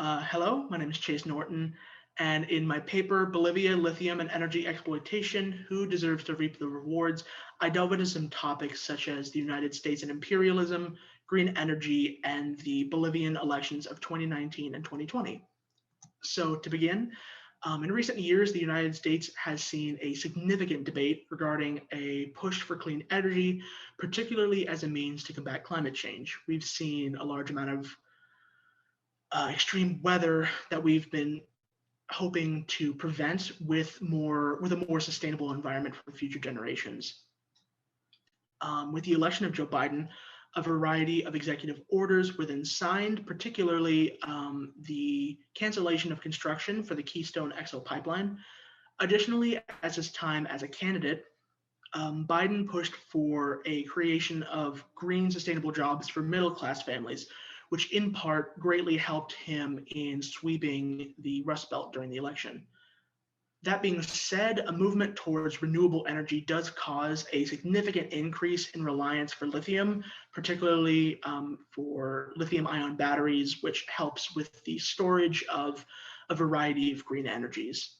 Hello, my name is Chase Norton, and in my paper, Bolivia, Lithium, and Energy Exploitation, Who Deserves to Reap the Rewards, I delve into some topics such as the United States and imperialism, green energy, and the Bolivian elections of 2019 and 2020. So to begin, in recent years, the United States has seen a significant debate regarding a push for clean energy, particularly as a means to combat climate change. We've seen a large amount of extreme weather that we've been hoping to prevent with a more sustainable environment for future generations. With the election of Joe Biden, a variety of executive orders were then signed, particularly the cancellation of construction for the Keystone XL pipeline. Additionally, as his time as a candidate, Biden pushed for a creation of green sustainable jobs for middle class families, which in part greatly helped him in sweeping the Rust Belt during the election. That being said, a movement towards renewable energy does cause a significant increase in reliance for lithium, particularly for lithium ion batteries, which helps with the storage of a variety of green energies.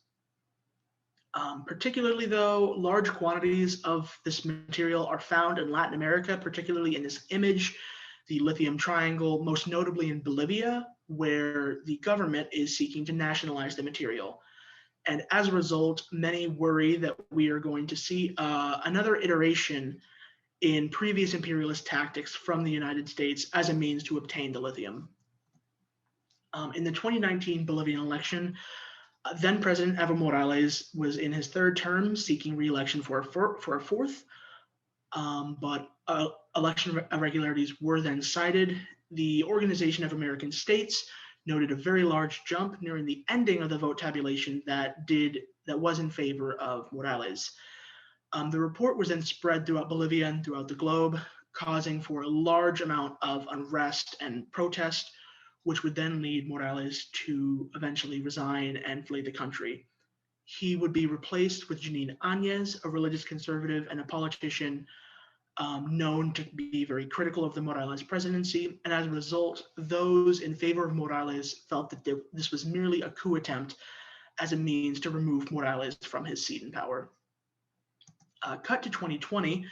Particularly though, large quantities of this material are found in Latin America, particularly in this image, the lithium triangle, most notably in Bolivia, where the government is seeking to nationalize the material. And as a result, many worry that we are going to see another iteration in previous imperialist tactics from the United States as a means to obtain the lithium. In the 2019 Bolivian election, then President Evo Morales was in his third term, seeking re-election for a fourth, but election irregularities were then cited. The Organization of American States noted a very large jump nearing the ending of the vote tabulation that was in favor of Morales. The report was then spread throughout Bolivia and throughout the globe, causing for a large amount of unrest and protest, which would then lead Morales to eventually resign and flee the country. He would be replaced with Janine Áñez, a religious conservative and a politician known to be very critical of the Morales presidency, and as a result, those in favor of Morales felt that this was merely a coup attempt as a means to remove Morales from his seat in power. Cut to 2020,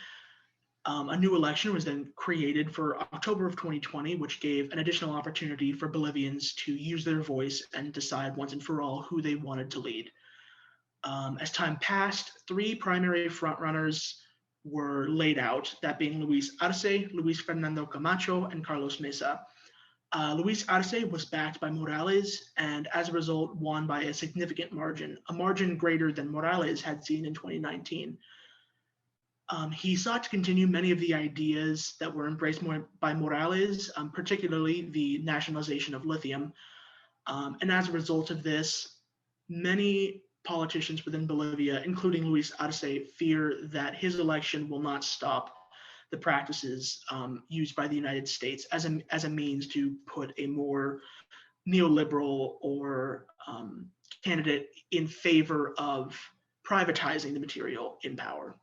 a new election was then created for October of 2020, which gave an additional opportunity for Bolivians to use their voice and decide once and for all who they wanted to lead. As time passed, three primary frontrunners were laid out, that being Luis Arce, Luis Fernando Camacho, and Carlos Mesa. Luis Arce was backed by Morales and as a result won by a significant margin, a margin greater than Morales had seen in 2019. He sought to continue many of the ideas that were embraced by Morales, particularly the nationalization of lithium. And as a result of this, many politicians within Bolivia, including Luis Arce, fear that his election will not stop the practices used by the United States as a means to put a more neoliberal or candidate in favor of privatizing the material in power.